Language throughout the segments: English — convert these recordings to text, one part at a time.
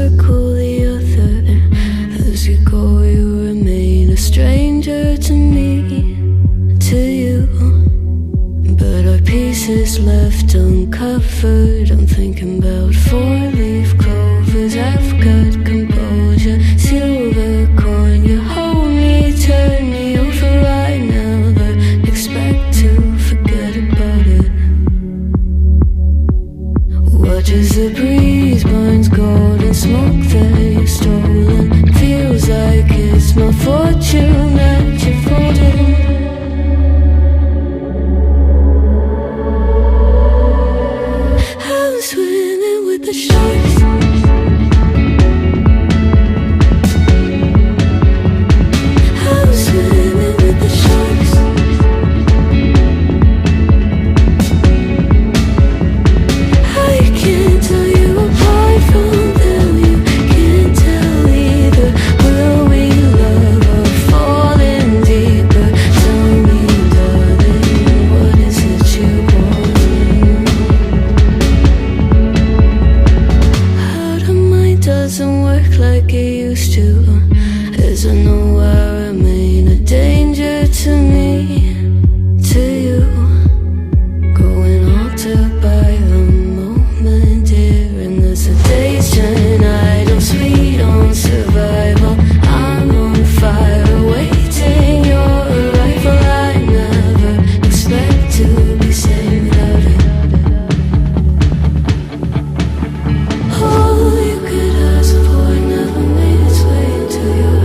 circle the other. As you go, you remain a stranger to me, to you. But our pieces left uncovered. I'm thinking about four-leaf clovers. I've got composure, silver coin. You hold me, turn me over right now, but expect to forget about it. Watch as the breeze burns golden smoke that you've stolen. Feels like it's my fortune that you're folding. I'm swimming with the sharks. I'm swimming with the sharks. I can't tell you apart from them. You can't tell either. Will we love or fall in deeper? Tell me, darling, what is it you want? How the mind doesn't work like it used to. As I know I remain a danger to me, to you. Growing altered by the moment, dear. And as the days turn, I don't sweet on survival. I'm on fire, waiting your arrival. I never expect to be saved without it. All you could ask for never made its way into your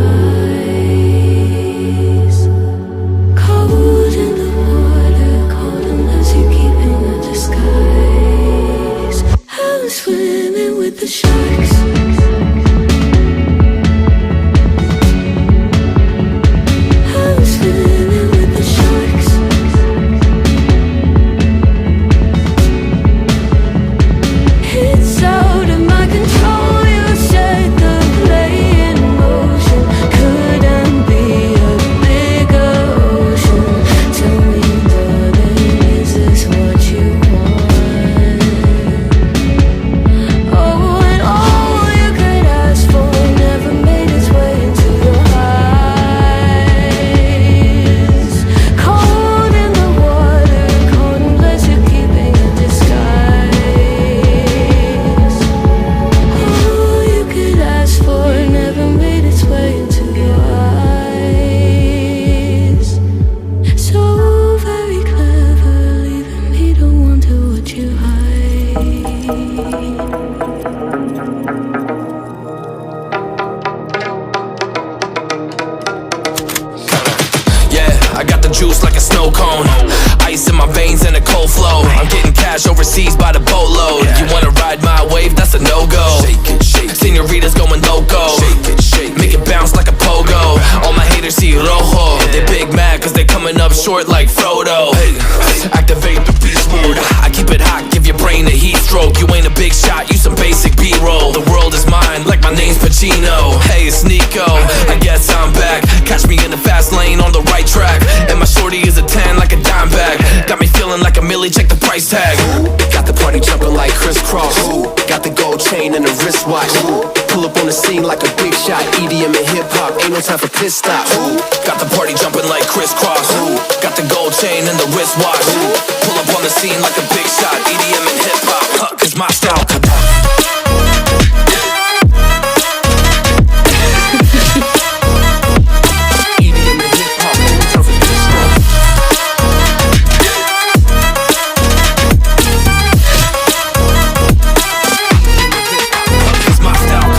eyes. Cold in the water, cold unless you're keeping a disguise. I'm swimming with the sharks. I'm swimming with the sharks. It's out of my control. You set the play in motion. Couldn't be a bigger ocean. Tell me, darling, is this what you want? Oh, and all you could ask for never made its way into your eyes. Cold in the water, cold unless you're keeping a disguise. All you could ask for never made its way into your eyes. So very clever, leaving me to wonder what you hide. Yeah, I got the juice like a snow cone. Ice in my veins and a cold flow. I'm getting cash overseas by the boatload. You wanna ride my wave? That's a no-go. Senoritas going loco. Make it bounce like a pogo. All my haters see rojo. They big mad cause they coming up short like Frodo. Activate the beast mode. I keep it hot, give your brain a heat stroke. You ain't a big shot, you some basic B-roll. The world is mine like my name's Pacino. Hey, it's Nico, I guess I'm back. Catch me in the fast lane on the right track. And my shorty is a 10 like a dime bag. Got me feeling like a milli, check the price tag. Got the party jumping like crisscross. Got the gold chain and the wristwatch. Pull up on the scene like a big shot. EDM and hip hop, ain't no time for pit stops. Got the party jumping like crisscross. Got the gold chain and the wristwatch. Pull up on the scene like a big shot. EDM and hip hop, cause my style. EDM and hip hop, ain't no time for pit stops. Cause my style.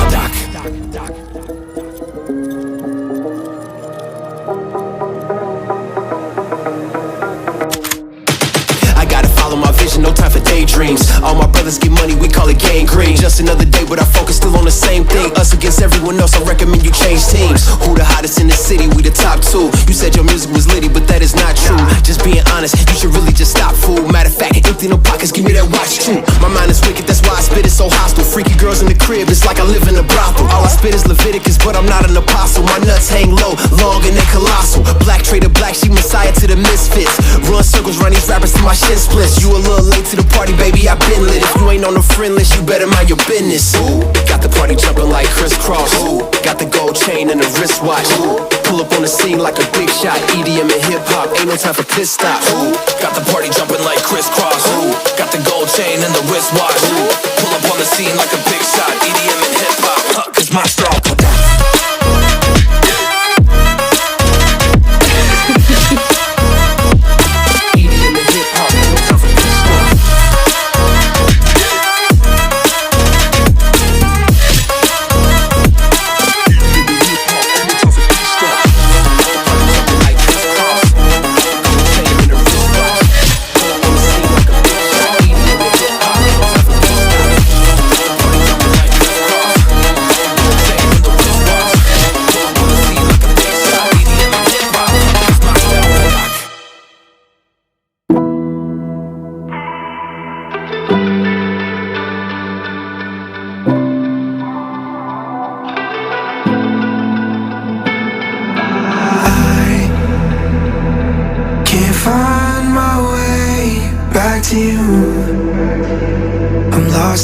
I gotta follow my vision, no time for daydreams. All my brothers get money, we call it gang green. Just another day, but our focus still on the same thing. Us against everyone else, I recommend you change teams. Who the hottest in the city? We the top two. You said your music was litty, but that is not true. Just being honest, you should really just stop, fool. Matter of fact, empty no pockets, give me that watch too. My mind is wicked, that's why I spit it so hostile. Freaky girls in the crib, it's like I live in a brothel. All I spit is Leviticus, but I'm not an apostle. My nuts hang low, long and they colossal. Black trader black, she messiah to the misfits. Run circles, run these rappers till my shit splits. You a little late to the party, baby, I been lit. If you ain't on the friend list, you better mind your business. Ooh, got the party jumping like crisscross. Ooh, got the gold chain and the wristwatch. Ooh, pull up on the scene like a big shot. EDM and hip hop, ain't no time for pit stops. Ooh, got the party jumping like crisscross. Ooh, got the gold chain and the wristwatch. Ooh, pull up on the scene like a big shot. EDM and hip hop, cause my strong.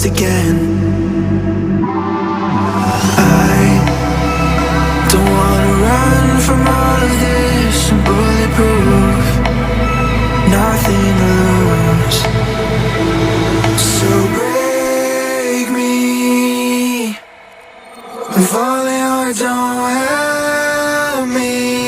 Again, I don't wanna run from all of this. I'm bulletproof, nothing to lose. So break me, I'm falling hard, don't help me.